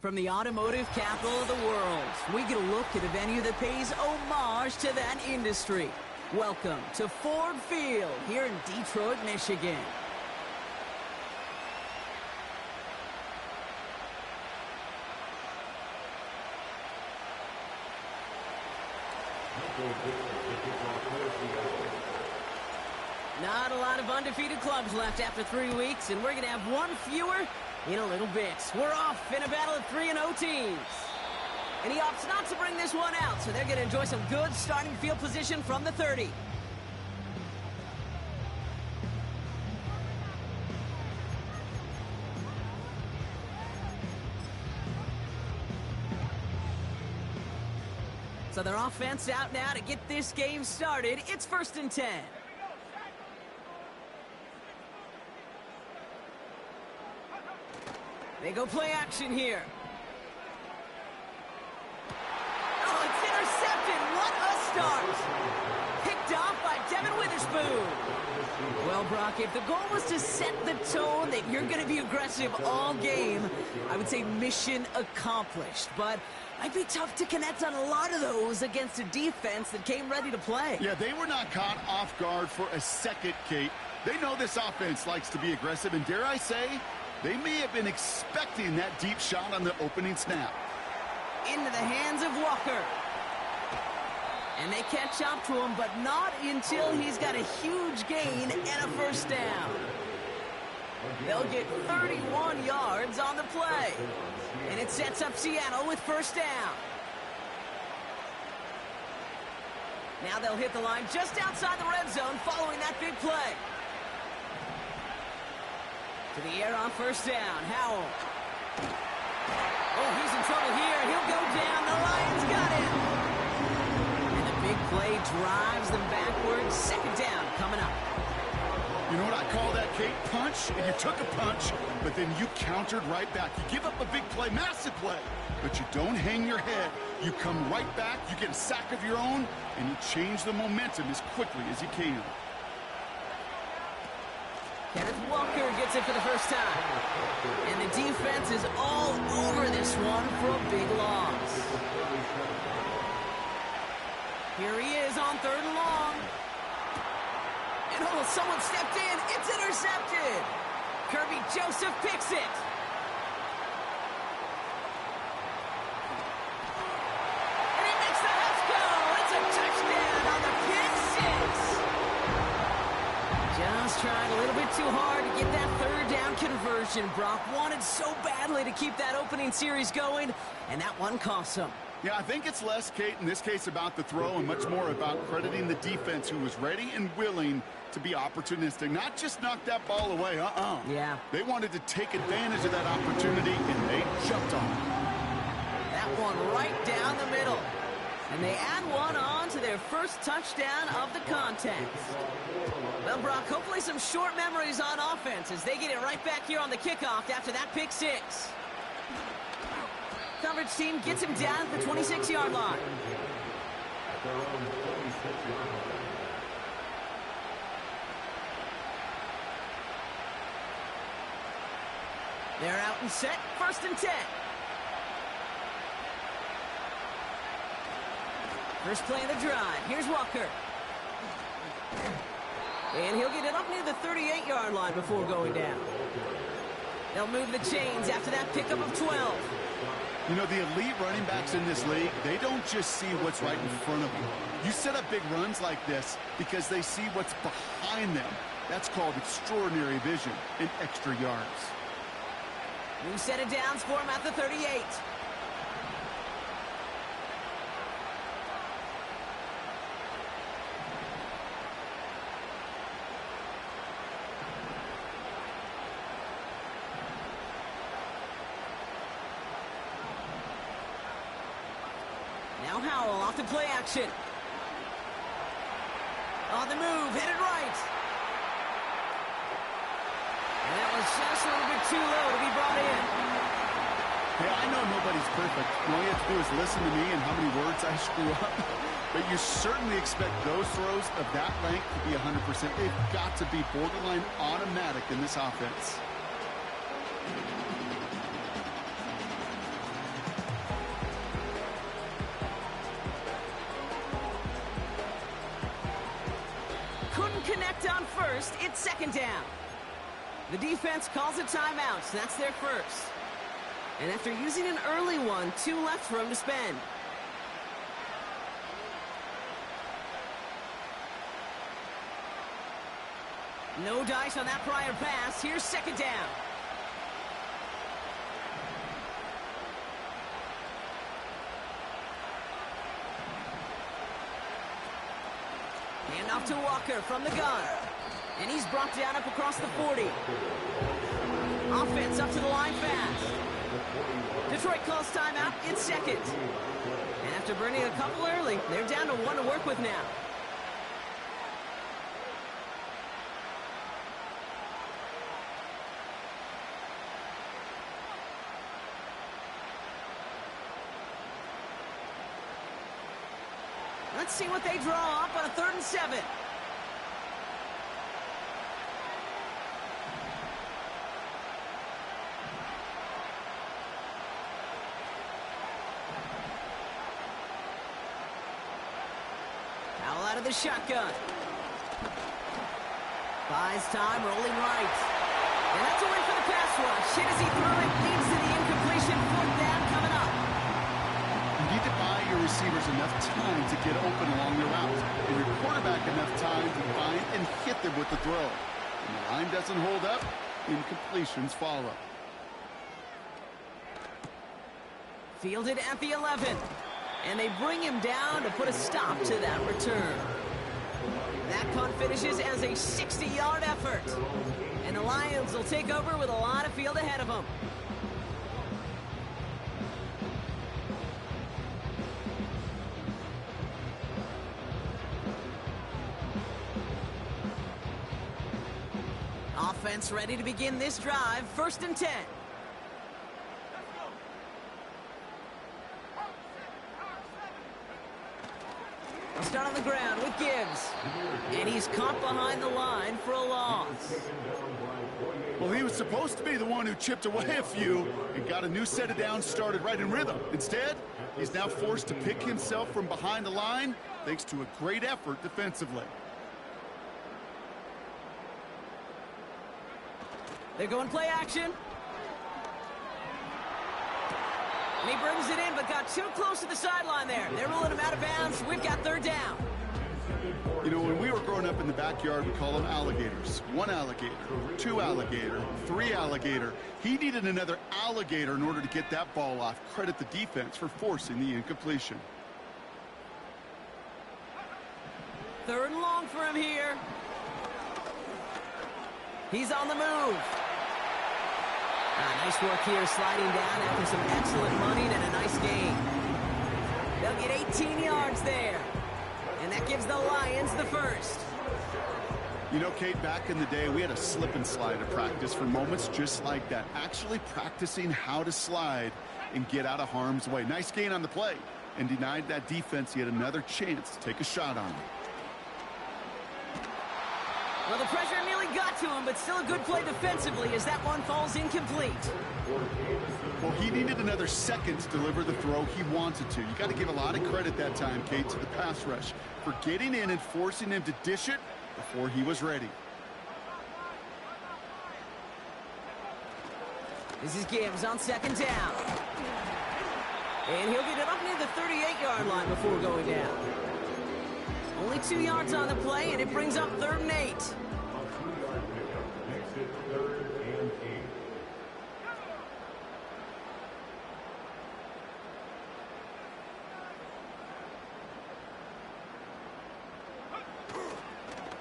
From the automotive capital of the world, we get a look at a venue that pays homage to that industry. Welcome to Ford Field here in Detroit, Michigan. Not a lot of undefeated clubs left after 3 weeks, and we're going to have one fewer in a little bit. We're off in a battle of 3-0 teams. And he opts not to bring this one out, so they're going to enjoy some good starting field position from the 30. So their offense out now to get this game started. It's 1st and 10. They go play action here. Oh, it's intercepted. What a start. Picked off by Devin Witherspoon. Well, Brock, if the goal was to set the tone that you're going to be aggressive all game, I would say mission accomplished. But might be tough to connect on a lot of those against a defense that came ready to play. Yeah, they were not caught off guard for a second, Kate. They know this offense likes to be aggressive, and dare I say, they may have been expecting that deep shot on the opening snap. Into the hands of Walker. And they catch up to him, but not until he's got a huge gain and a first down. They'll get 31 yards on the play. And it sets up Seattle with first down. Now they'll hit the line just outside the red zone following that big play. To the air on first down, Howell. Oh, he's in trouble here. He'll go down. The Lions got him. And the big play drives them backwards. Second down coming up. You know what I call that, Kate? Punch. And you took a punch, but then you countered right back. You give up a big play, massive play, but you don't hang your head. You come right back, you get a sack of your own, and you change the momentum as quickly as you can. Kenneth Walker gets it for the first time. And the defense is all over this one for a big loss. Here he is on 3rd and long. And oh, someone stepped in. It's intercepted. Kirby Joseph picks it. And he makes the Huffs go. It's a touchdown on the pick six. Just trying a little bit too hard to get that 3rd down conversion. Brock wanted so badly to keep that opening series going, and that one cost him. Yeah, I think it's less, Kate, in this case about the throw and much more about crediting the defense who was ready and willing to be opportunistic. Not just knock that ball away, Yeah. They wanted to take advantage of that opportunity, and they jumped on it. That one right down the middle. And they add one on to their first touchdown of the contest. Well, Brock, hopefully some short memories on offense as they get it right back here on the kickoff after that pick six. Coverage team gets him down at the 26-yard line. They're out and set, 1st and 10. First play of the drive. Here's Walker. And he'll get it up near the 38-yard line before going down. They'll move the chains after that pickup of 12. You know, the elite running backs in this league, they don't just see what's right in front of them. You set up big runs like this because they see what's behind them. That's called extraordinary vision and extra yards. New set of downs for him at the 38. Now Howell off to play action. On the move, headed right. And that was just a little bit too low to be brought in. Hey, I know nobody's perfect. All you have to do is listen to me and how many words I screw up. But you certainly expect those throws of that length to be 100%. They've got to be borderline automatic in this offense. first, it's second down. The defense calls a timeout, so that's their first. And after using an early one, 2 left for him to spend. No dice on that prior pass. Here's second down. Hand off to Walker from the gun. And he's brought down up across the 40. Offense up to the line fast. Detroit calls timeout. It's second. And after burning a couple early, they're down to 1 to work with now. Let's see what they draw up on a 3rd and 7. Powell out of the shotgun. Buys time, rolling right. And that's a win for the pass rush. Hit as he threw it, leads to the incompletion. 4th down coming up. You need to buy your receivers enough time to get open along the route, and your quarterback enough time to find and hit them with the throw. When the line doesn't hold up, incompletions follow. Fielded at the 11. And they bring him down to put a stop to that return. That punt finishes as a 60-yard effort. And the Lions will take over with a lot of field ahead of them. Offense ready to begin this drive. 1st and 10. They'll start on the ground with Gibbs. And he's caught behind the line for a loss. Well, he was supposed to be the one who chipped away a few and got a new set of downs started right in rhythm. Instead, he's now forced to pick himself from behind the line thanks to a great effort defensively. They're going play action. And he brings it in, but got too close to the sideline there. They're ruling him out of bounds. We've got 3rd down. You know, when we were growing up in the backyard, we call them alligators. 1 alligator, 2 alligator, 3 alligator. He needed another alligator in order to get that ball off. Credit the defense for forcing the incompletion. 3rd and long for him here. He's on the move. Nice work here, sliding down after some excellent running and a nice gain. They'll get 18 yards there. And that gives the Lions the first. You know, Kate, back in the day, we had a slip and slide at practice for moments just like that. Actually practicing how to slide and get out of harm's way. Nice gain on the play. And denied that defense yet another chance to take a shot on him. Well, the pressure nearly got to him, but still a good play defensively as that one falls incomplete. Well, he needed another second to deliver the throw he wanted to. You got to give a lot of credit that time, Kate, to the pass rush for getting in and forcing him to dish it before he was ready. This is Gibbs on 2nd down. And he'll get it up near the 38-yard line before going down. Only 2 yards on the play, and it brings up 3rd and 8.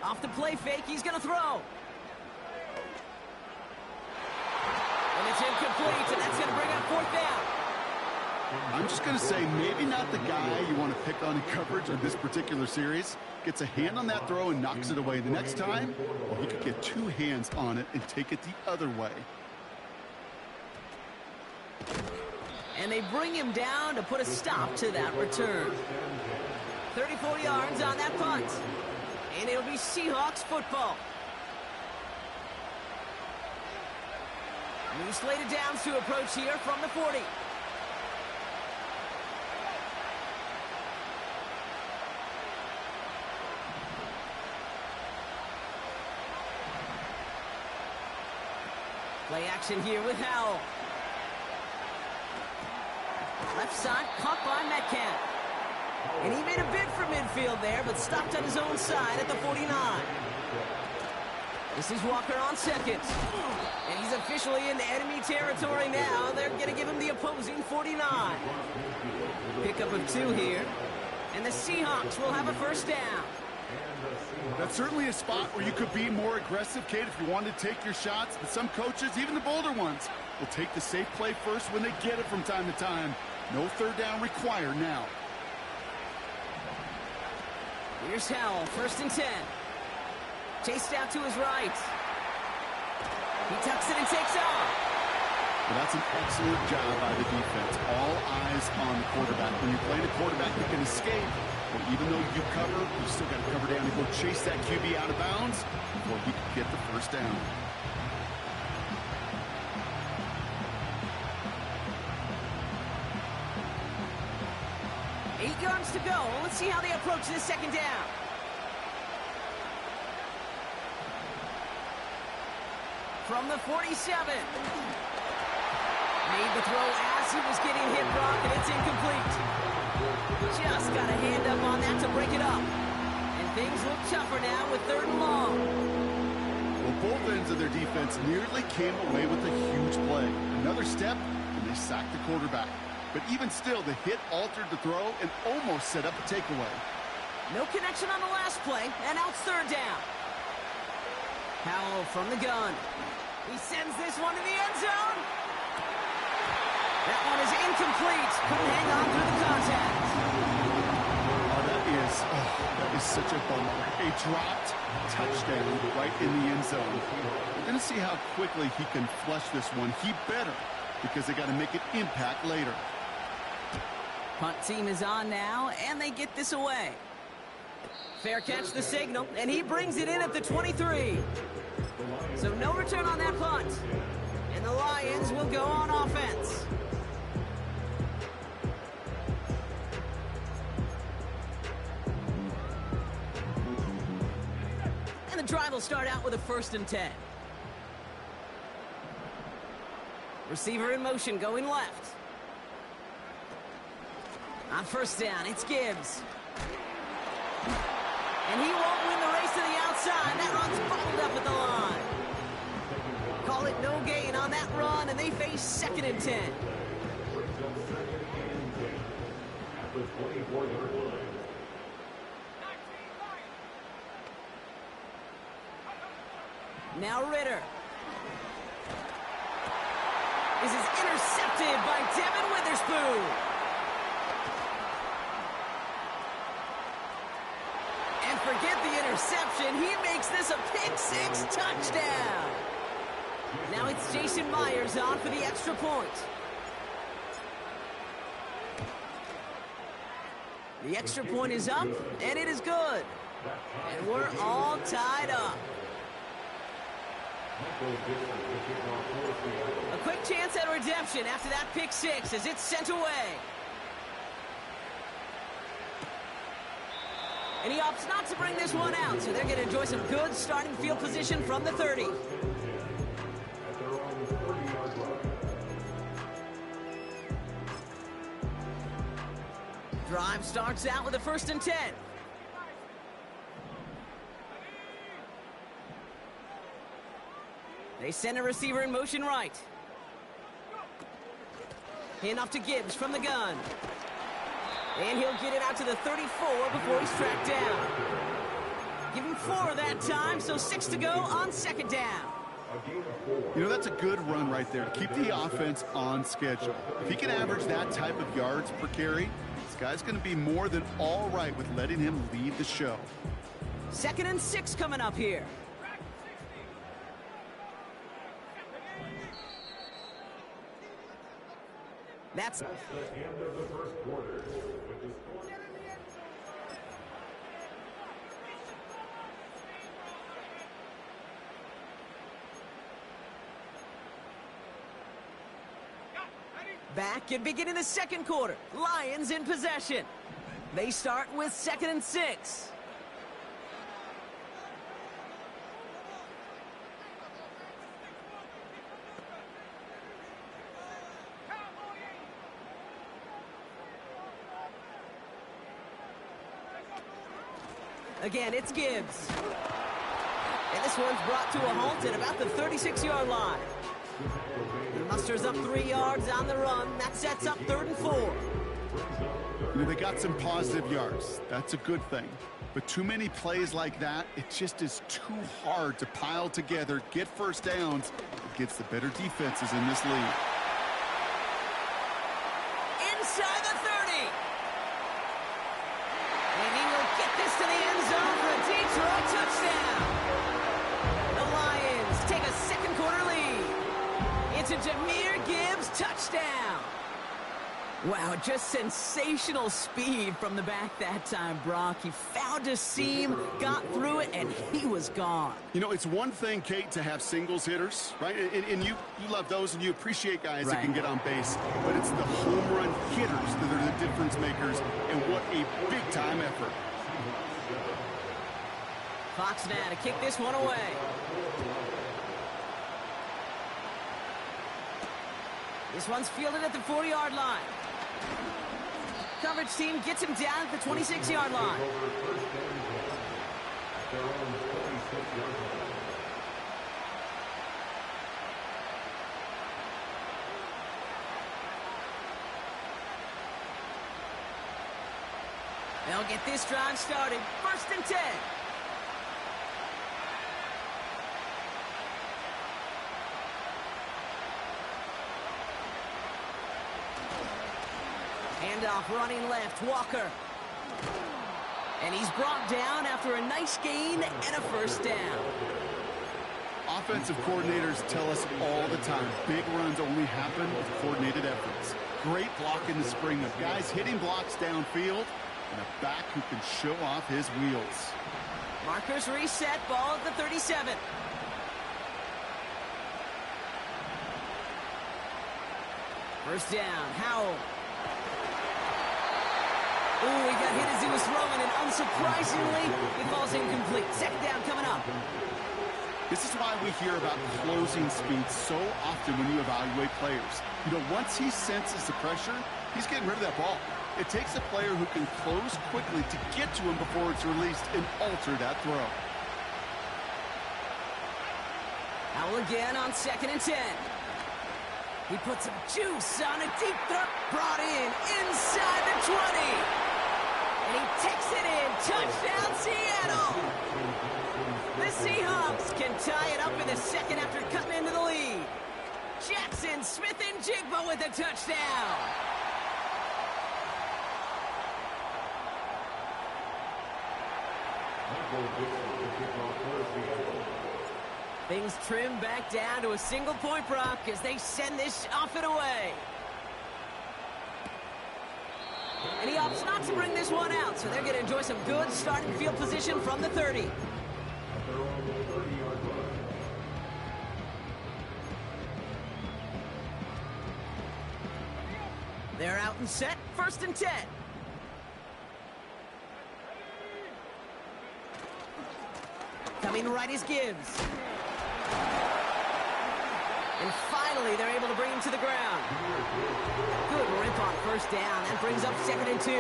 Off the play fake, he's going to throw. And it's incomplete, and that's going to bring up 4th down. I'm just going to say, maybe not the guy you want to pick on in coverage of this particular series. Gets a hand on that throw and knocks it away. The next time, well, he could get 2 hands on it and take it the other way. And they bring him down to put a stop to that return. 34 yards on that punt. And it'll be Seahawks football. New slated downs to approach here from the 40. action here with Howell. Left side caught by Metcalf. And he made a bid for midfield there, but stopped on his own side at the 49. This is Walker on second. And he's officially in enemy territory now. They're going to give him the opposing 49. Pickup of 2 here. And the Seahawks will have a first down. That's certainly a spot where you could be more aggressive, Kate, if you wanted to take your shots. But some coaches, even the bolder ones, will take the safe play first when they get it from time to time. No third down required now. Here's Howell, 1st and 10. Chased out to his right. He tucks it and takes off. Well, that's an excellent job by the defense. All eyes on the quarterback. When you're playing a quarterback that can escape, well, even though you cover, you still got to cover down and go chase that QB out of bounds before he can get the first down. Eight yards to go. Let's see how they approach this second down. From the 47. Made the throw as he was getting hit, Brock, and it's incomplete. Just got a hand up on that to break it up. And things look tougher now with 3rd and long. Well, both ends of their defense nearly came away with a huge play. Another step, and they sacked the quarterback. But even still, the hit altered the throw and almost set up a takeaway. No connection on the last play, and now it's 3rd down. Howell from the gun. He sends this one to the end zone. That one is incomplete. Couldn't hang on through the contact. Oh, that is such a bummer. A dropped touchdown right in the end zone. We're going to see how quickly he can flush this one. He better, because they got to make an impact later. Punt team is on now, and they get this away. Fair catch the signal, and he brings it in at the 23. So no return on that punt. And the Lions will go on offense. And the drive will start out with a 1st and 10. Receiver in motion going left. On 1st down, it's Gibbs. And he won't win the race to the outside. That run's bubbled up at the line. Call it no gain on that run, and they face 2nd and 10. Now Ritter. This is intercepted by Devin Witherspoon. And forget the interception. He makes this a pick-6 touchdown. Now it's Jason Myers on for the extra point. The extra point is up, and it is good. And we're all tied up. A quick chance at redemption after that pick-6 as it's sent away. And he opts not to bring this one out, so they're going to enjoy some good starting field position from the 30. Drive starts out with a 1st and 10. They send a receiver in motion right. Hand off to Gibbs from the gun. And he'll get it out to the 34 before he's tracked down. Give him 4 that time, so 6 to go on 2nd down. You know, that's a good run right there to keep the offense on schedule. If he can average that type of yards per carry, this guy's going to be more than all right with letting him lead the show. 2nd and 6 coming up here. That's the end of the first quarter. Back and beginning the 2nd quarter. Lions in possession. They start with 2nd and 6. Again, it's Gibbs. And this one's brought to a halt at about the 36-yard line. He musters up 3 yards on the run. That sets up 3rd and 4. You know, they got some positive yards. That's a good thing. But too many plays like that, it just is too hard to pile together, get first downs against the better defenses in this league. Inside the 30. And he will get this to the end zone for a Detroit touchdown. The Lions take a second quarter lead. It's a Jahmyr Gibbs touchdown. Wow, just sensational speed from the back that time, Brock. He found a seam, got through it, and he was gone. You know, it's one thing, Kate, to have singles hitters, right? And you love those, and you appreciate guys that can get on base. But it's the home run hitters that are the difference makers, and what a big-time effort. Fox now to kick this one away. This one's fielded at the 40-yard line. Coverage team gets him down at the 26-yard line. They'll get this drive started. 1st and 10. Handoff running left, Walker. And he's brought down after a nice gain and a 1st down. Offensive coordinators tell us all the time, big runs only happen with coordinated efforts. Great block in the spring of guys hitting blocks downfield and a back who can show off his wheels. Markers reset, ball at the 37. First down, Howell. Ooh, he got hit as he was throwing, and unsurprisingly, he falls incomplete. 2nd down coming up. This is why we hear about closing speed so often when you evaluate players. You know, once he senses the pressure, he's getting rid of that ball. It takes a player who can close quickly to get to him before it's released and alter that throw. Howell again on 2nd and 10. He puts some juice on a deep throw. Brought in inside the 20. And he takes it in. Touchdown, Seattle. The Seahawks can tie it up in the 2nd after cutting into the lead. Jackson Smith-Njigba with a touchdown. Things trim back down to a single-point, Brock, as they send this off and away. And he opts not to bring this one out, so they're going to enjoy some good starting field position from the 30. They're out and set, 1st and 10. Coming right is Gibbs. And finally, they're able to bring him to the ground. Good rip on 1st down. That brings up 2nd and 2.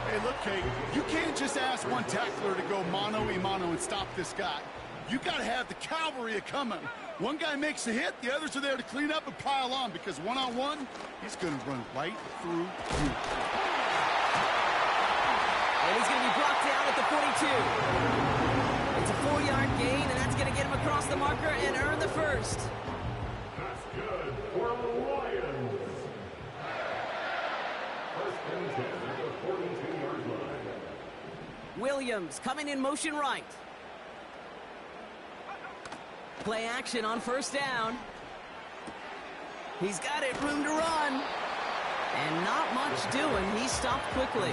Hey, look, Kate, you can't just ask one tackler to go mano-a-mano and stop this guy. You got to have the cavalry coming. One guy makes a hit, the others are there to clean up and pile on, because one-on-one, he's going to run right through you. And he's going to be brought down at the 42. It's a 4-yard gain, and that's going to get him across the marker and earn the 1st. That's good for the Lions. 1st and 10 at the 42-yard line. Williams coming in motion right. Play action on 1st down. He's got it, room to run. And not much doing. He stopped quickly.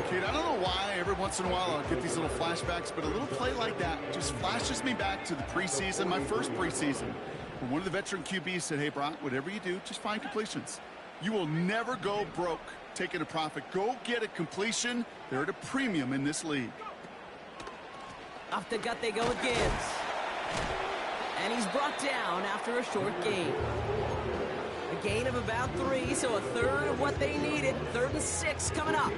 Kate, I don't know why every once in a while I'll get these little flashbacks, but a little play like that just flashes me back to the preseason, my first preseason, when one of the veteran QBs said, hey, Brock, whatever you do, just find completions. You will never go broke taking a profit. Go get a completion. They're at a premium in this league. Off the gut they go with Gibbs. And he's brought down after a short gain. A gain of about 3, so a 1/3 of what they needed. 3rd and 6 coming up.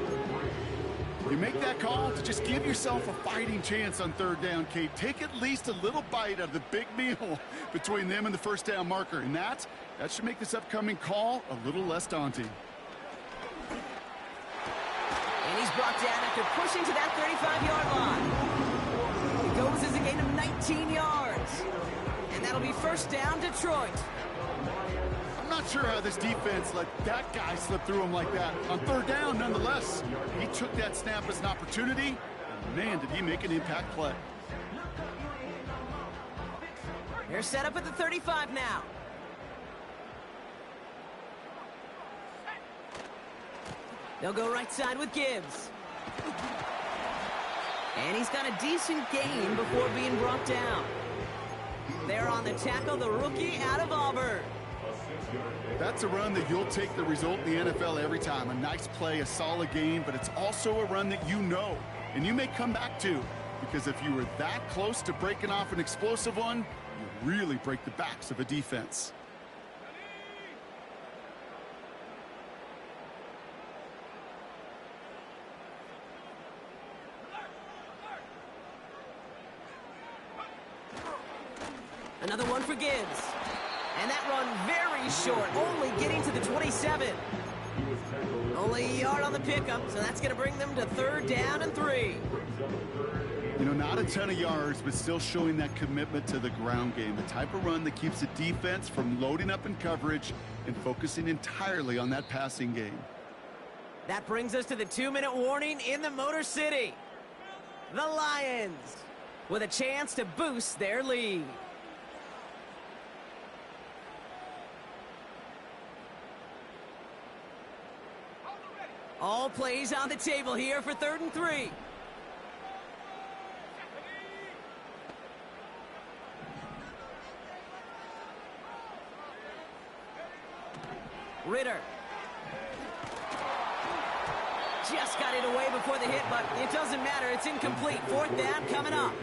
You make that call to just give yourself a fighting chance on third down, Kate. Take at least a little bite out of the big meal between them and the first down marker. And that should make this upcoming call a little less daunting. And he's brought down after pushing to that 35-yard line. It goes as a gain of 19 yards. And that'll be first down, Detroit. I'm not sure how this defense let that guy slip through him like that. On third down, nonetheless, he took that snap as an opportunity, and man, did he make an impact play. They're set up at the 35 now. They'll go right side with Gibbs. And he's got a decent gain before being brought down. They're on the tackle, the rookie out of Auburn. That's a run that you'll take the result in the NFL every time. A nice play, a solid gain, but it's also a run that you know, and you may come back to, because if you were that close to breaking off an explosive one, you really break the backs of a defense. Another one for Gibbs. And that run very short, only getting to the 27. Only a yard on the pickup, so that's going to bring them to third down and 3. You know, not a ton of yards, but still showing that commitment to the ground game. The type of run that keeps the defense from loading up in coverage and focusing entirely on that passing game. That brings us to the 2-minute warning in the Motor City. The Lions with a chance to boost their lead. All plays on the table here for 3rd and 3. Ritter. Just got it away before the hit, but it doesn't matter. It's incomplete. 4th down coming up.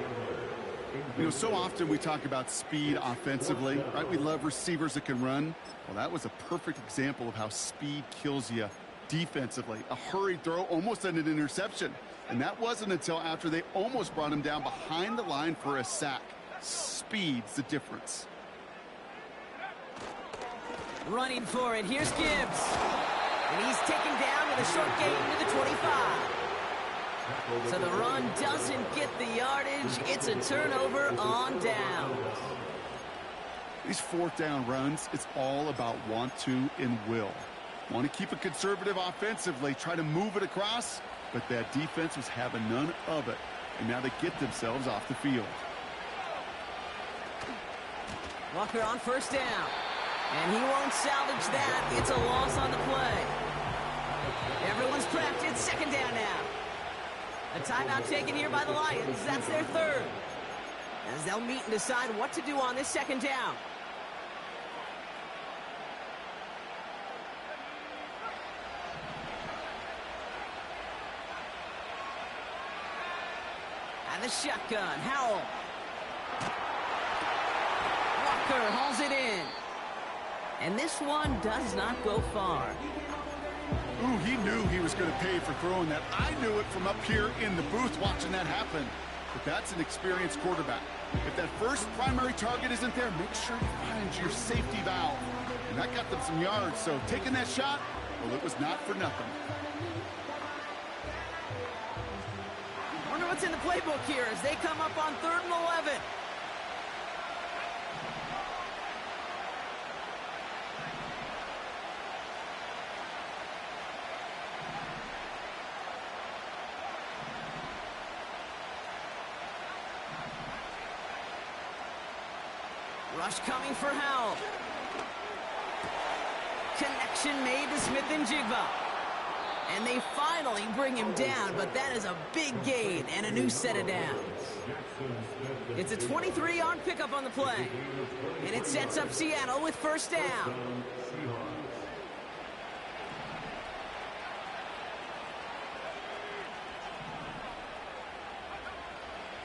You know, so often we talk about speed offensively, right? We love receivers that can run. Well, that was a perfect example of how speed kills you defensively. A hurried throw, almost an interception. And that wasn't until after they almost brought him down behind the line for a sack. Speed's the difference. Running for it. Here's Gibbs. And he's taken down with a short gain to the 25. So the run doesn't get the yardage. It's a turnover on down. These 4th down runs, it's all about want to and will. Want to keep it conservative offensively, try to move it across, but that defense was having none of it. And now they get themselves off the field. Walker on 1st down. And he won't salvage that. It's a loss on the play. Everyone's prepped. It's 2nd down now. A timeout taken here by the Lions. That's their 3rd. As they'll meet and decide what to do on this 2nd down. And the shotgun. Howell. Walker hauls it in. And this one does not go far. Ooh, he knew he was going to pay for throwing that. I knew it from up here in the booth watching that happen. But that's an experienced quarterback. If that first primary target isn't there, make sure you find your safety valve. And that got them some yards, so taking that shot, well, it was not for nothing. Wonder what's in the playbook here as they come up on 3rd and 11. Rush coming for Howell. Connection made to Smith-Njigba. And they finally bring him down, but that is a big gain and a new set of downs. It's a 23-yard pickup on the play. And it sets up Seattle with 1st down.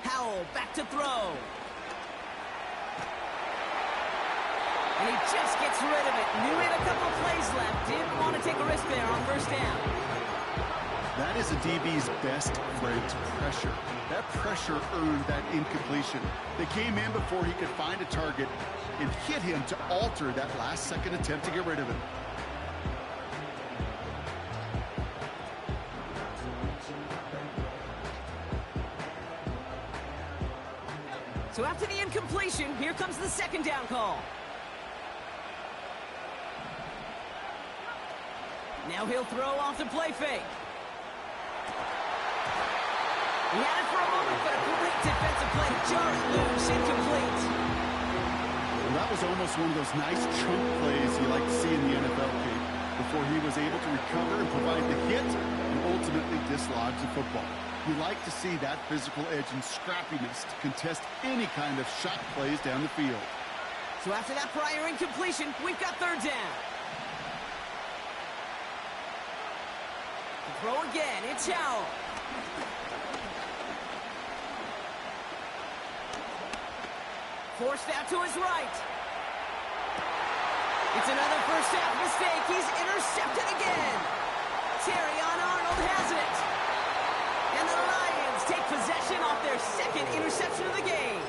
Howell back to throw. And he just gets rid of it. Knew he had a couple plays left. Didn't want to take a risk there on 1st down. That is a DB's best friend, pressure. That pressure earned that incompletion. They came in before he could find a target and hit him to alter that last-second attempt to get rid of him. So after the incompletion, here comes the second down call. Now he'll throw off the play fake. He had it for a moment, but a great defensive play to jar it loose, incomplete. Well, that was almost one of those nice chunk plays you like to see in the NFL, Kate, before he was able to recover and provide the hit and ultimately dislodge the football. You like to see that physical edge and scrappiness to contest any kind of shot plays down the field. So after that prior incompletion, we've got third down. Throw again, it's Howell. Forced out to his right. It's another first half mistake. He's intercepted again. Terrion Arnold has it. And the Lions take possession off their second interception of the game.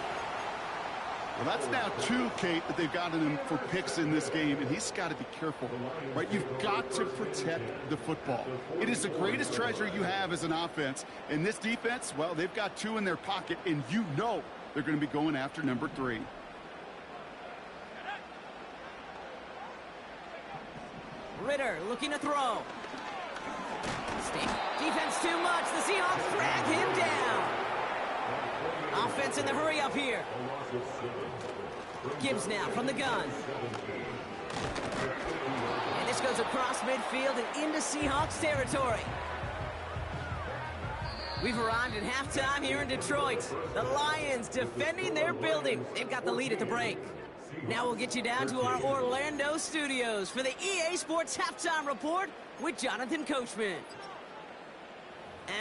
Well, that's now 2, Kate, that they've gotten him for picks in this game, and he's got to be careful, right? You've got to protect the football. It is the greatest treasure you have as an offense. And this defense, well, they've got 2 in their pocket, and you know they're going to be going after number 3. Ritter looking to throw. Defense too much. The Seahawks drag him down. Offense in the hurry up here. Gibbs now from the gun. And this goes across midfield and into Seahawks territory. We've arrived at halftime here in Detroit. The Lions defending their building. They've got the lead at the break. Now we'll get you down to our Orlando studios for the EA Sports Halftime Report with Jonathan Coachman.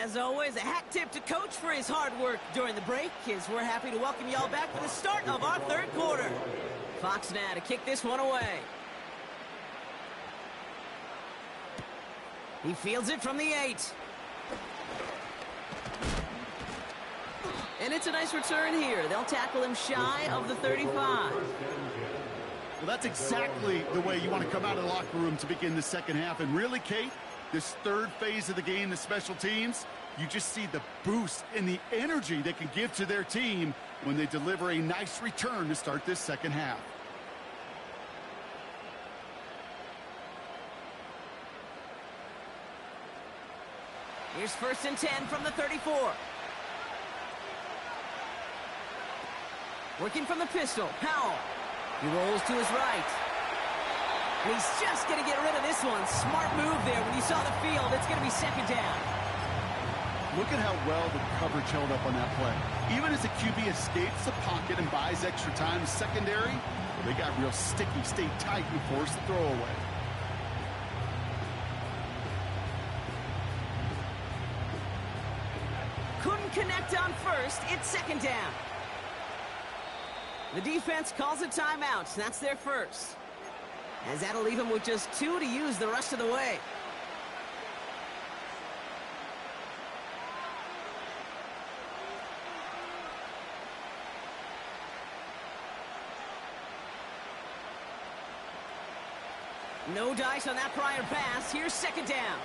As always, a hat tip to Coach for his hard work during the break, as we're happy to welcome y'all back for the start of our third quarter. Fox now to kick this one away. He fields it from the 8. And it's a nice return here. They'll tackle him shy of the 35. Well, that's exactly the way you want to come out of the locker room to begin the second half. And really, Kate, this third phase of the game, the special teams, you just see the boost and the energy they can give to their team when they deliver a nice return to start this second half. Here's 1st and 10 from the 34. Working from the pistol, Howell. He rolls to his right. And he's just going to get rid of this one. Smart move there. When you saw the field, it's going to be second down. Look at how well the coverage held up on that play. Even as the QB escapes the pocket and buys extra time secondary, they got real sticky, stayed tight, and forced the throw away. Couldn't connect on first. It's second down. The defense calls a timeout. That's their first. As that'll leave them with just 2 to use the rest of the way. No dice on that prior pass. Here's second down.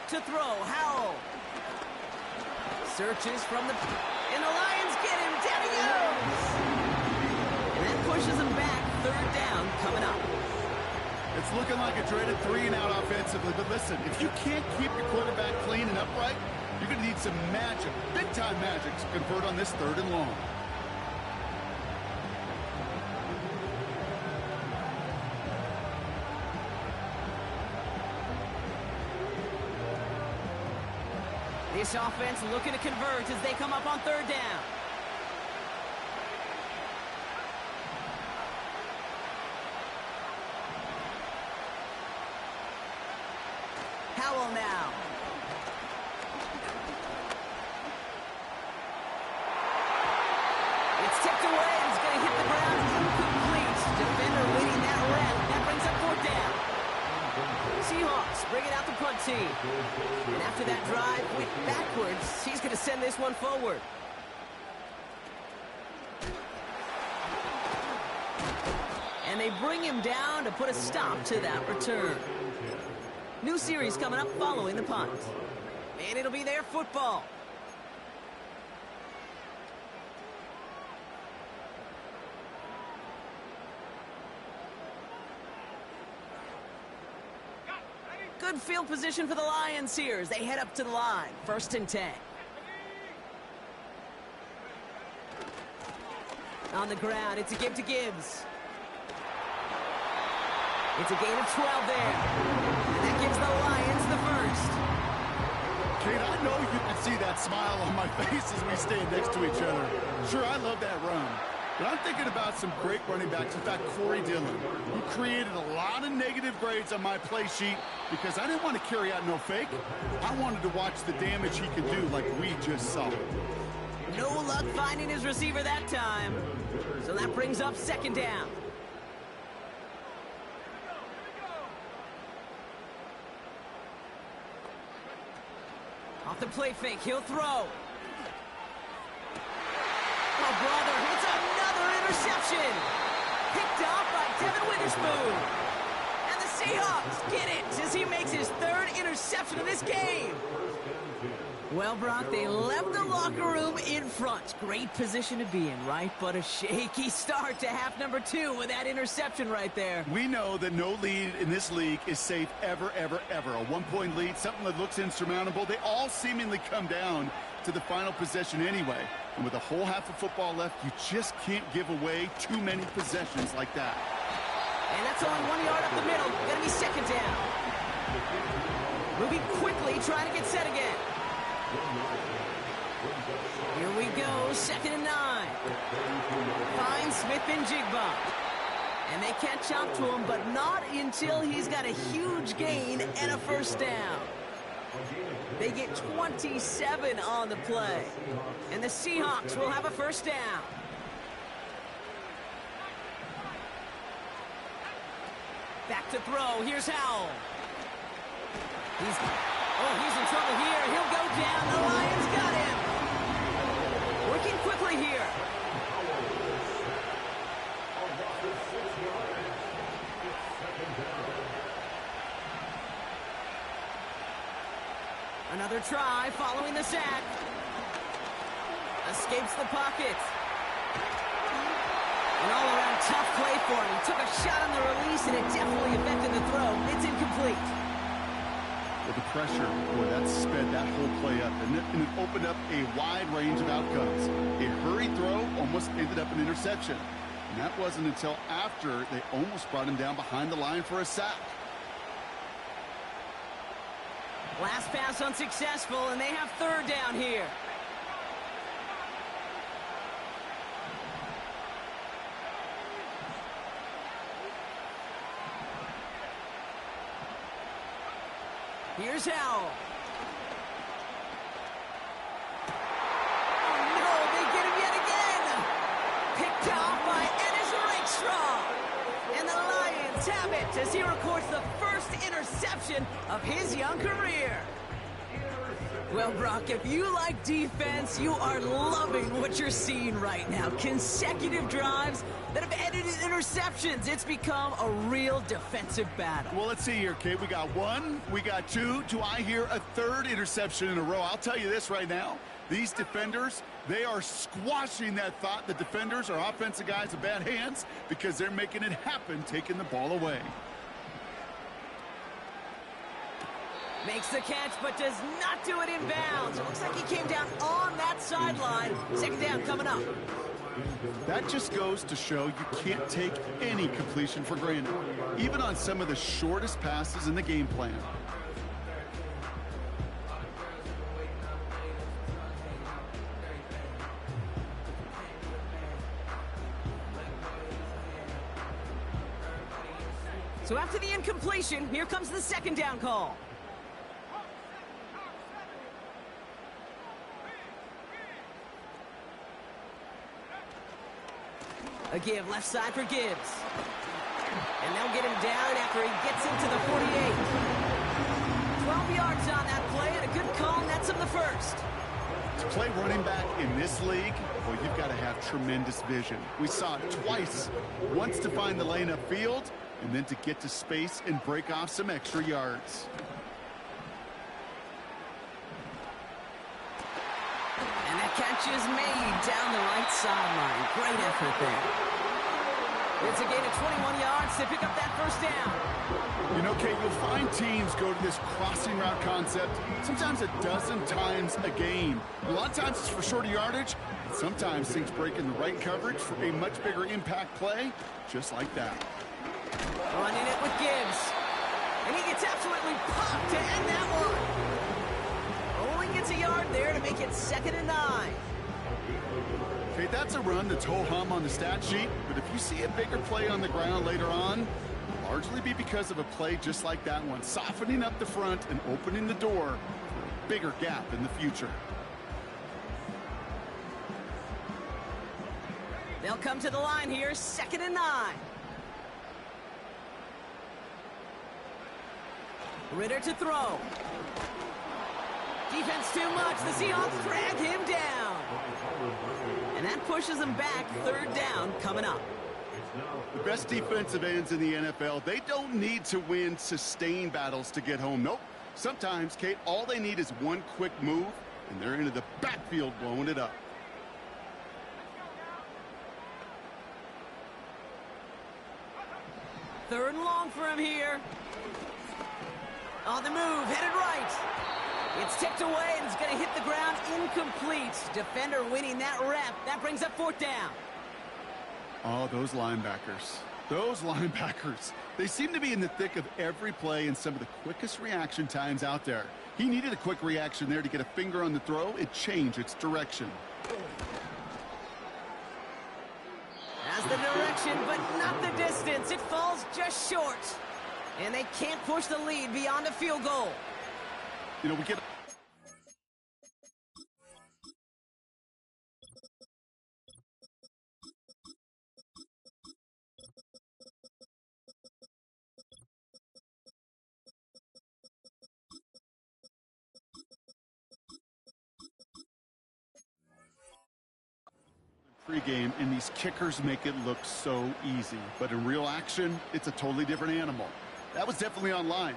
To throw, Howell. Searches from the... And the Lions get him. Down he goes. And that pushes him back. Third down coming up. It's looking like a dreaded 3-and-out offensively, but listen, if you can't keep your quarterback clean and upright, you're going to need some magic, big-time magic, to convert on this 3rd and long. This offense looking to convert as they come up on third down. Howell now. tipped away and it's going to hit the ground incomplete. Defender leading that rep. That brings up fourth down. Seahawks bringing out the punt team. And after that drive went backwards, he's going to send this one forward. And they bring him down to put a stop to that return. New series coming up following the punt. And it'll be their football. Good field position for the Lions here as they head up to the line. 1st and 10. On the ground, it's a give to Gibbs. It's a gain of 12 there. And that gives the Lions the first. Kate, I know you can see that smile on my face as we stand next to each other. Sure, I love that run. But I'm thinking about some great running backs. In fact, Corey Dillon, who created a lot of negative grades on my play sheet because I didn't want to carry out no fake. I wanted to watch the damage he could do like we just saw. No luck finding his receiver that time. So that brings up 2nd down. Off the play fake, he'll throw. Oh, brother, it's another interception. Picked off by Devin Witherspoon. And the Seahawks get it as he makes his 3rd interception of this game. Well, Brock, they left the locker room in front. Great position to be in, right? But a shaky start to half number 2 with that interception right there. We know that no lead in this league is safe ever, ever, ever. A 1-point lead, something that looks insurmountable. They all seemingly come down to the final possession anyway. And with a whole half of football left, you just can't give away too many possessions like that. And that's only 1 yard up the middle. Gonna be 2nd down. Moving quickly, trying to get set again. Here we go, 2nd and 9. Finds Smith-Njigba. And they catch up to him, but not until he's got a huge gain and a 1st down. They get 27 on the play. And the Seahawks will have a 1st down. Back to throw. Here's Howell. He's in trouble here. He'll go down. The Lions got him. Working quickly here. Another try following the sack. Escapes the pocket. An all-around tough play for him. He took a shot on the release, and it definitely affected the throw. It's incomplete. With the pressure, boy, that sped that whole play up, and it opened up a wide range of outcomes. A hurried throw almost ended up an interception. And that wasn't until after they almost brought him down behind the line for a sack. Last pass unsuccessful, and they have 3rd down here. Here's Howell. Oh, no, they get him yet again. Picked off by Ennis Rakestraw. And the Lions have it as he records the 1st interception of his young career. Well, Brock, if you like defense, you are loving what you're seeing right now. Consecutive drives that have ended in interceptions. It's become a real defensive battle. Well, let's see here, Kate. We got 1, we got 2. Do I hear a 3rd interception in a row? I'll tell you this right now. These defenders, they are squashing that thought. The defenders are offensive guys with bad hands because they're making it happen, taking the ball away. Makes the catch, but does not do it in bounds. It looks like he came down on that sideline. 2nd down coming up. That just goes to show you can't take any completion for granted, even on some of the shortest passes in the game plan. So after the incompletion, here comes the 2nd down call. A give left side for Gibbs. And they'll get him down after he gets into the 48. 12 yards on that play, and a good call nets him the first. To play running back in this league, well, you've got to have tremendous vision. We saw it twice. Once to find the lane upfield, and then to get to space and break off some extra yards. And that catch is made down the right sideline. Great effort there. It's a gain of 21 yards to pick up that first down. You know, Kate, you'll find teams go to this crossing route concept sometimes a dozen times a game. A lot of times it's for shorter yardage, and sometimes things break in the right coverage for a much bigger impact play, just like that. Running it with Gibbs. And he gets absolutely popped to end that one. Only gets a yard there to make it 2nd and 9. Okay, that's a run that's ho-hum on the stat sheet, but if you see a bigger play on the ground later on, it'll largely be because of a play just like that one, softening up the front and opening the door for a bigger gap in the future. They'll come to the line here, 2nd and 9. Ritter to throw. Defense too much. The Seahawks drag him down. And that pushes them back. 3rd down coming up. The best defensive ends in the NFL, they don't need to win sustained battles to get home. Nope. Sometimes, Kate, all they need is one quick move, and they're into the backfield blowing it up. Third and long for him here. On the move, headed right. It's tipped away, and it's going to hit the ground incomplete. Defender winning that rep. That brings up 4th down. Oh, those linebackers. Those linebackers. They seem to be in the thick of every play and some of the quickest reaction times out there. He needed a quick reaction there to get a finger on the throw and change its direction. Has the direction, but not the distance. It falls just short. And they can't push the lead beyond a field goal. You know, we get... Pre-game, and these kickers make it look so easy. But in real action, it's a totally different animal. That was definitely on line.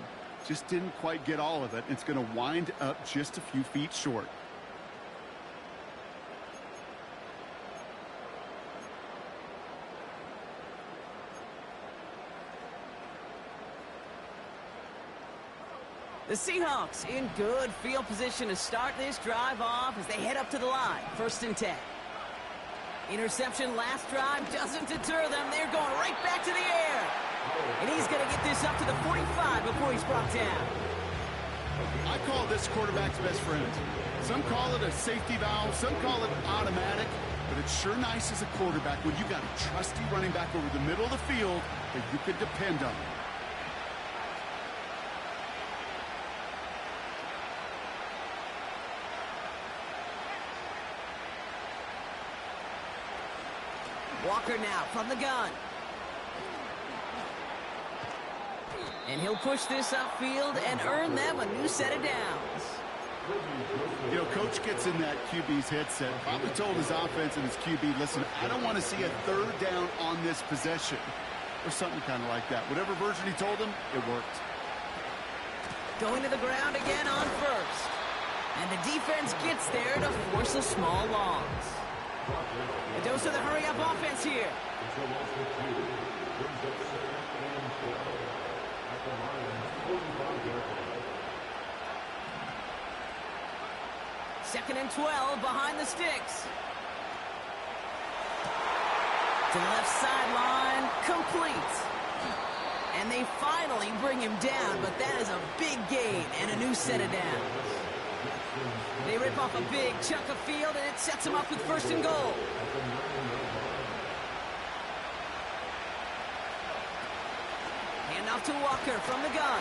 Just didn't quite get all of it. It's going to wind up just a few feet short. The Seahawks in good field position to start this drive off as they head up to the line. 1st and 10. Interception last drive doesn't deter them. They're going right back to the air. And he's going to get this up to the 45 before he's brought down. I call this quarterback's best friend. Some call it a safety valve, some call it automatic, but it's sure nice as a quarterback when you got a trusty running back over the middle of the field that you can depend on. Walker now from the gun. And he'll push this upfield and earn them a new set of downs. You know, coach gets in that QB's headset, probably told his offense and his QB, listen, I don't want to see a 3rd down on this possession. Or something kind of like that. Whatever version he told him, it worked. Going to the ground again on 1st. And the defense gets there to force a small loss. A dose of the hurry-up offense here. Second and 12 behind the sticks. To the left sideline, complete. And they finally bring him down, but that is a big gain and a new set of downs. They rip off a big chunk of field, and it sets them up with 1st and goal. Handoff to Walker from the gun.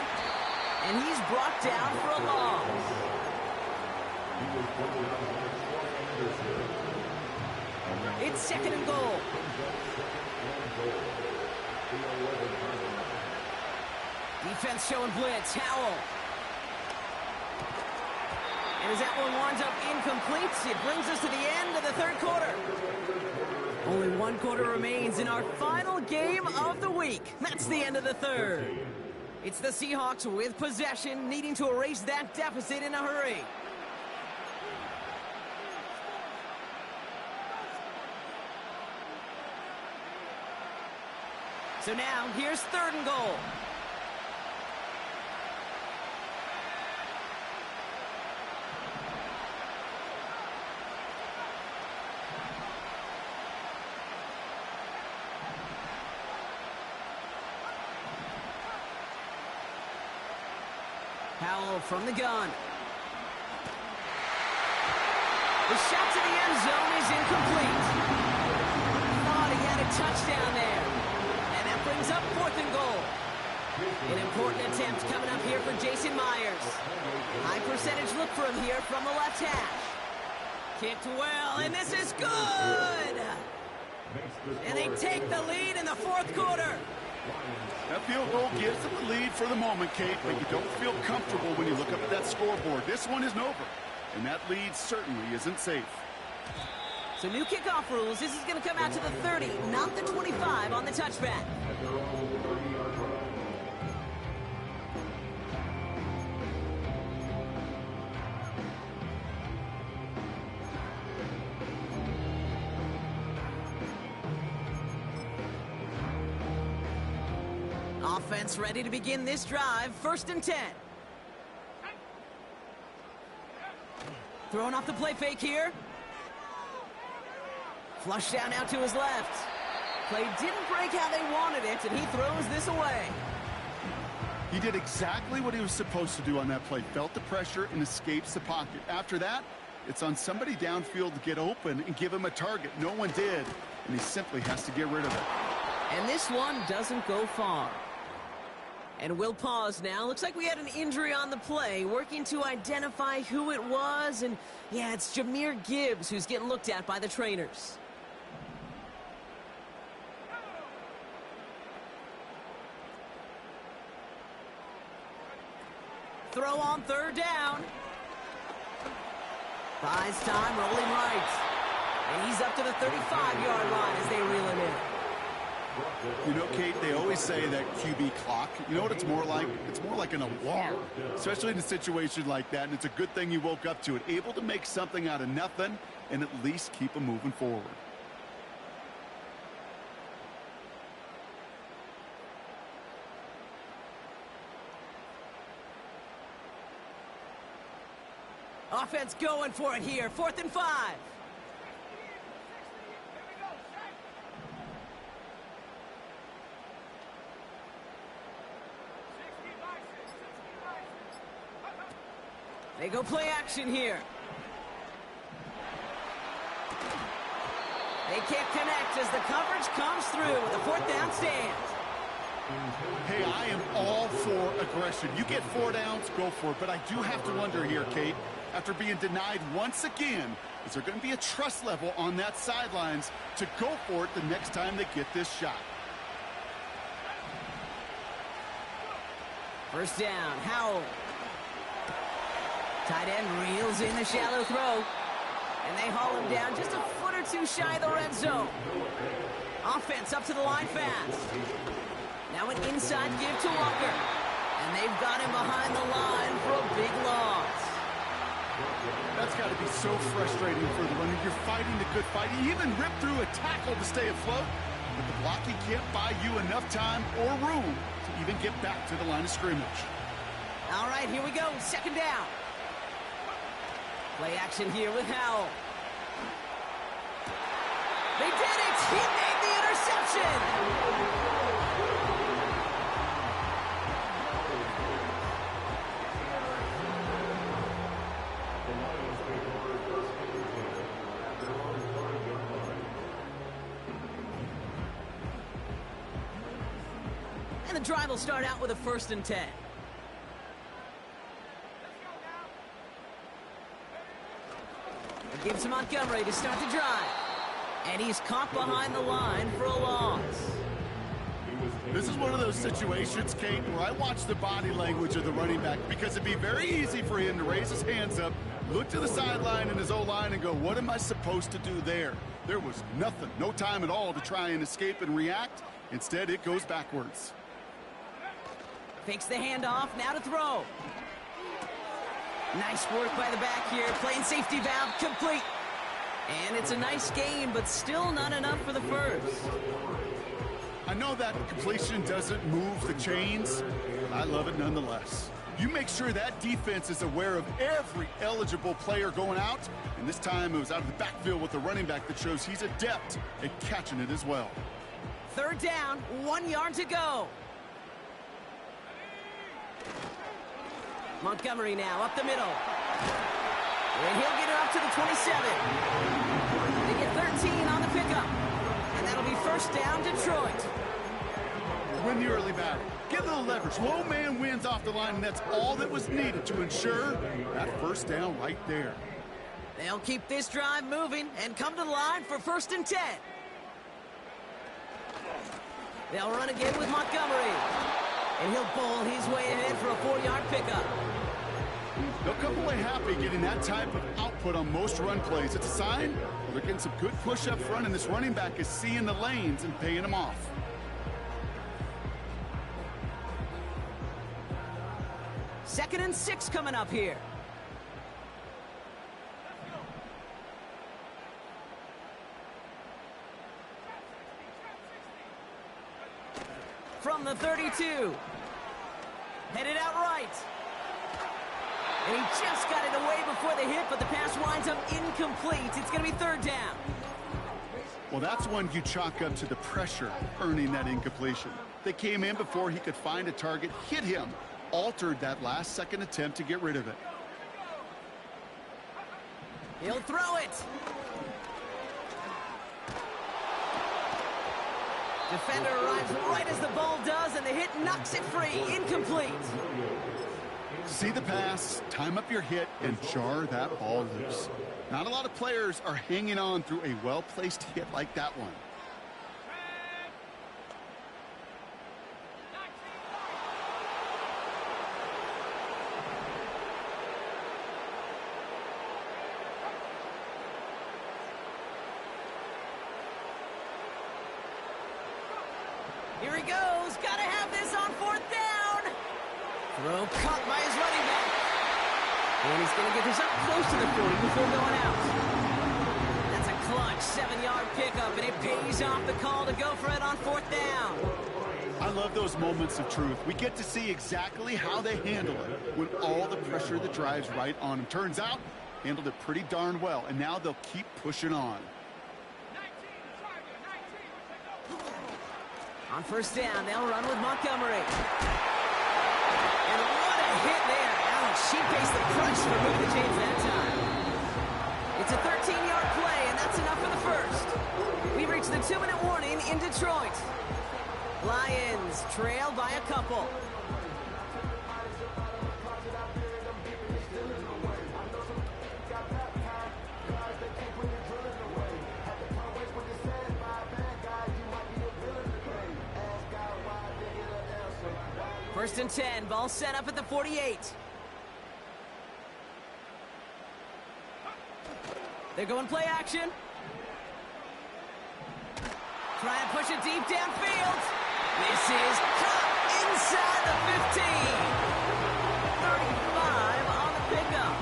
And he's brought down for a loss. It's 2nd and goal. Defense showing blitz. Howell. And as that one winds up incomplete, it brings us to the end of the third quarter. Only one quarter remains in our final game of the week. That's the end of the third. It's the Seahawks with possession, needing to erase that deficit in a hurry. So now, here's third and goal. Howell from the gun. The shot to the end zone is incomplete. Thought he had a touchdown there. And that brings up fourth and goal. An important attempt coming up here for Jason Myers. High percentage look for him here from the left hash. Kicked well, and this is good! And they take the lead in the fourth quarter. That field goal gives them the lead for the moment, Kate, but you don't feel comfortable when you look up at that scoreboard. This one isn't over, and that lead certainly isn't safe. So new kickoff rules. This is going to come out to the 30, not the 25 on the touchback. Offense ready to begin this drive. First and 10. Throwing off the play fake here. Flush down out to his left. Play didn't break how they wanted it, and he throws this away. He did exactly what he was supposed to do on that play. Felt the pressure and escapes the pocket. After that, it's on somebody downfield to get open and give him a target. No one did, and he simply has to get rid of it. And this one doesn't go far. And we'll pause now. Looks like we had an injury on the play, working to identify who it was. And yeah, it's Jahmyr Gibbs who's getting looked at by the trainers. Throw on third down. Buys time, rolling right. And he's up to the 35-yard line as they reel him in. You know, Kate, they always say that QB clock, you know what it's more like? It's more like an alarm, especially in a situation like that, and it's a good thing you woke up to it, able to make something out of nothing and at least keep them moving forward. Offense going for it here, 4th and 5. They go play action here. They can't connect as the coverage comes through with a 4th down stand. Hey, I am all for aggression. You get 4 downs, go for it. But I do have to wonder here, Kate, after being denied once again, is there going to be a trust level on that sidelines to go for it the next time they get this shot? First down, Howell. Tight end reels in the shallow throw. And they haul him down just a foot or two shy of the red zone. Offense up to the line fast. Now an inside give to Walker. And they've got him behind the line for a big loss. That's got to be so frustrating for the runner. You're fighting the good fight. You even rip through a tackle to stay afloat. But the blocking can't buy you enough time or room to even get back to the line of scrimmage. All right, here we go. Second down. Play action here with Howell. They did it! He made the interception! And the drive will start out with a 1st and 10. Gives to Montgomery to start the drive. And he's caught behind the line for a loss. This is one of those situations, Kate, where I watch the body language of the running back because it'd be very easy for him to raise his hands up, look to the sideline in his O-line and go, what am I supposed to do there? There was nothing, no time at all to try and escape and react. Instead, it goes backwards. Fakes the handoff, now to throw. Nice work by the back here, playing safety valve complete. And it's a nice gain, but still not enough for the first. I know that completion doesn't move the chains, but I love it nonetheless. You make sure that defense is aware of every eligible player going out, and this time it was out of the backfield with the running back that shows he's adept at catching it as well. Third down, 1 yard to go. Montgomery now up the middle. And he'll get it up to the 27. They get 13 on the pickup. And that'll be first down, Detroit. Win the early battle. Get a little leverage. Low man wins off the line, and that's all that was needed to ensure that first down right there. They'll keep this drive moving and come to the line for 1st and 10. They'll run again with Montgomery. And he'll bowl his way ahead for a 4-yard pickup. They'll come away happy getting that type of output on most run plays. It's a sign they're getting some good push up front, and this running back is seeing the lanes and paying them off. Second and 6 coming up here. From the 32. Headed out right. And he just got it away before the hit, but the pass winds up incomplete. It's going to be 3rd down. Well, that's one you chalk up to the pressure earning that incompletion. They came in before he could find a target, hit him, altered that last-second attempt to get rid of it. He'll throw it. Defender arrives right as the ball does, and the hit knocks it free. Incomplete. See the pass, time up your hit, and jar that ball loose. Not a lot of players are hanging on through a well-placed hit like that one. Here he goes. Gotta have this on 4th down. Throw caught by his running back. And he's going to get this up close to the 40 before going out. That's a clutch 7-yard pickup, and it pays off the call to go for it on 4th down. I love those moments of truth. We get to see exactly how they handle it when all the pressure that drives right on them. Turns out, handled it pretty darn well, and now they'll keep pushing on. On 1st down, they'll run with Montgomery. And what a hit there. Alex, she faced the crunch for moving the chains that time. It's a 13-yard play, and that's enough for the first. We've reached the 2-minute warning in Detroit. Lions trail by a couple. First and 10, ball set up at the 48. They're going play action. Try and push it deep downfield. This is caught inside the 15. 35 on the pickup.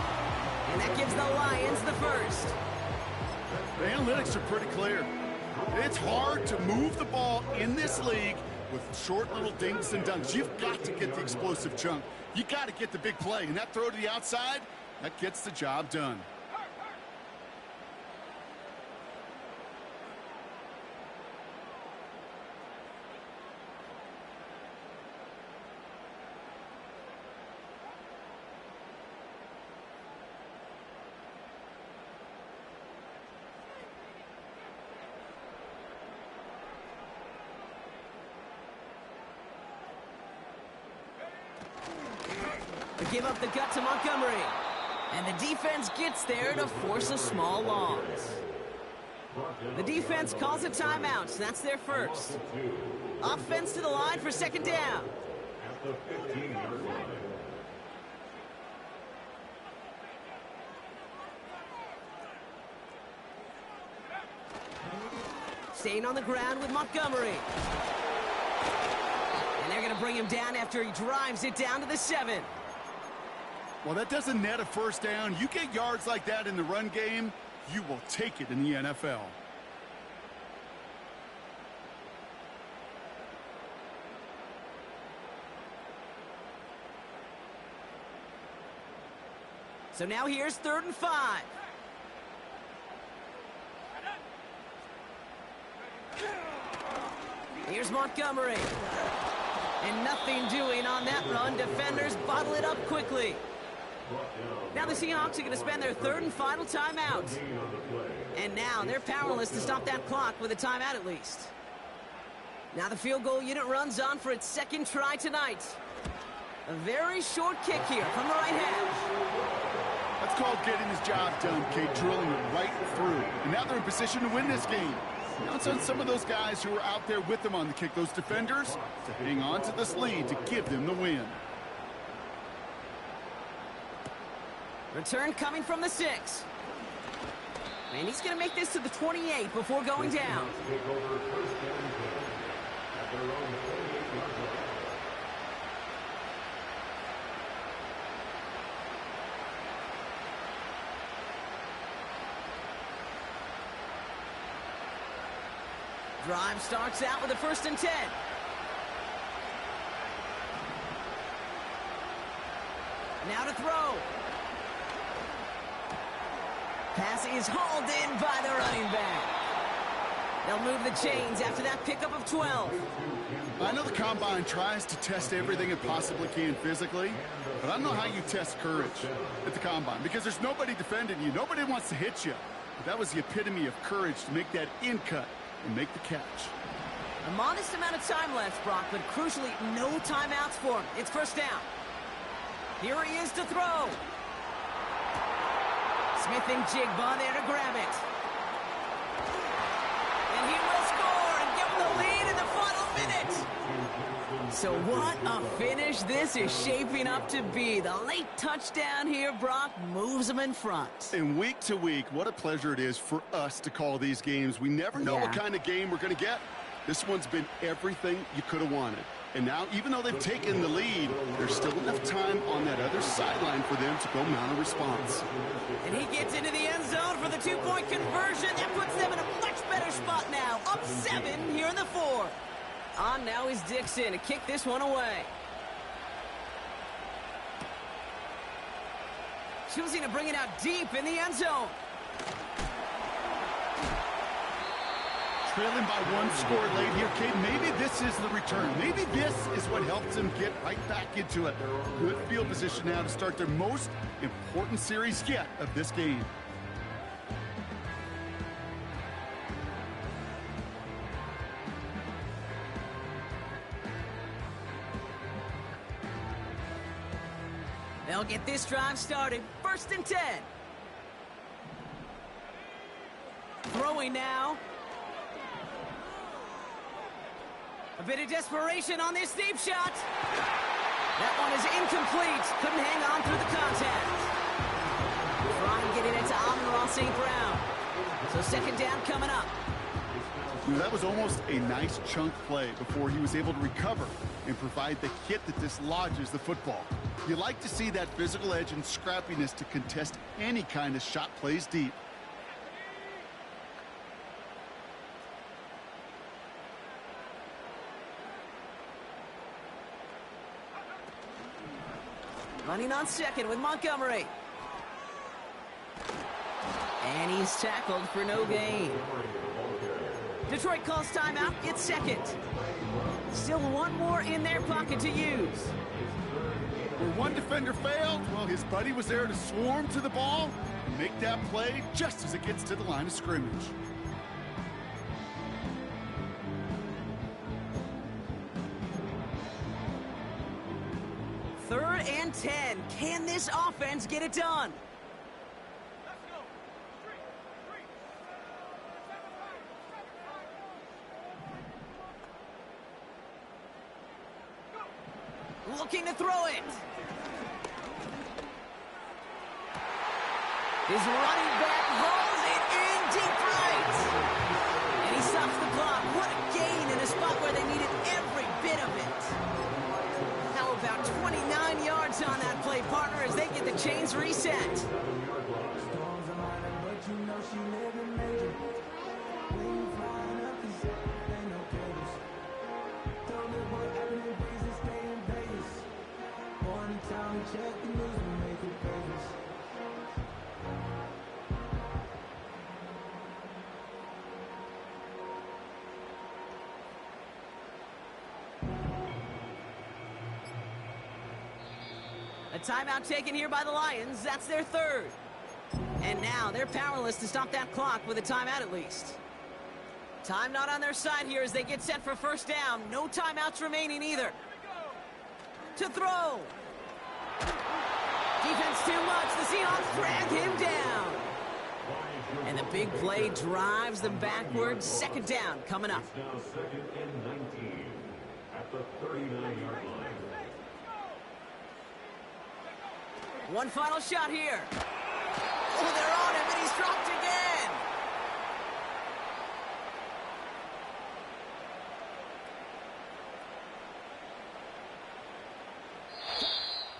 And that gives the Lions the first. The analytics are pretty clear. It's hard to move the ball in this league with short little dinks and dunks. You've got to get the explosive chunk. You got to get the big play. And that throw to the outside, that gets the job done. They give up the gut to Montgomery. And the defense gets there to force a small loss. The defense calls a timeout, so that's their first. Offense to the line for second down. At the 15-yard line. Staying on the ground with Montgomery. And they're going to bring him down after he drives it down to the 7. Well, that doesn't net a first down. You get yards like that in the run game, you will take it in the NFL. So now here's 3rd and 5. Here's Montgomery. And nothing doing on that run. Defenders bottle it up quickly. Now the Seahawks are going to spend their 3rd and final timeout. And now they're powerless to stop that clock with a timeout at least. Now the field goal unit runs on for its 2nd try tonight. A very short kick here from the right hash. That's called getting his job done, Kate, drilling it right through. And now they're in position to win this game. Now it's on some of those guys who are out there with them on the kick, those defenders, to hang on to this lead to give them the win. Return coming from the 6. And he's going to make this to the 28 before going down. Drive starts out with a 1st and 10. Now to throw. Pass is hauled in by the running back. They'll move the chains after that pickup of 12. I know the Combine tries to test everything it possibly can physically, but I don't know how you test courage at the Combine because there's nobody defending you. Nobody wants to hit you. But that was the epitome of courage to make that in cut and make the catch. A modest amount of time left, Brock, but crucially no timeouts for him. It's 1st down. Here he is to throw. Smith and Jigba there to grab it. And he will score and give him the lead in the final minute. So what a finish this is shaping up to be. The late touchdown here, Brock, moves them in front. And week to week, what a pleasure it is for us to call these games. We never know what kind of game we're going to get. This one's been everything you could have wanted. And now, even though they've taken the lead, there's still enough time on that other sideline for them to go mount a response. And he gets into the end zone for the 2-point conversion. That puts them in a much better spot now. Up 7 here in the 4th. On now is Dixon to kick this one away. Choosing to bring it out deep in the end zone. Trailing by 1 score late here, Kate. Maybe this is the return. Maybe this is what helps them get right back into it. Good field position now to start their most important series yet of this game. They'll get this drive started. 1st and 10. Throwing now. A bit of desperation on this deep shot. That one is incomplete. Couldn't hang on through the contact. Trying to get it into Amon-Ra St. Brown. So 2nd down coming up. That was almost a nice chunk play before he was able to recover and provide the hit that dislodges the football. You like to see that physical edge and scrappiness to contest any kind of shot plays deep. Running on 2nd with Montgomery. And he's tackled for no gain. Detroit calls timeout. It's 2nd. Still 1 more in their pocket to use. Where one defender failed, well, his buddy was there to swarm to the ball and make that play just as it gets to the line of scrimmage. Third and 10. Can this offense get it done? looking to throw it. His running back hauls it in deep right. And he stops the clock. What a gain in a spot where they needed every bit of it. How about 29 yards on that play, partner, as they get the chains reset. A timeout taken here by the Lions. That's their third. And now they're powerless to stop that clock with a timeout at least. Time not on their side here as they get set for first down. No timeouts remaining either. To throw. Defense too much. The Seahawks drag him down. And the big play drives them backwards. Second down coming up. It's now second and 19 at the 39-yard line. One final shot here. Oh, they're on him, and he's dropped again.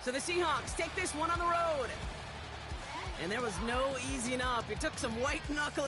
So the Seahawks take this one on the road. And there was no easing up. It took some white knuckle.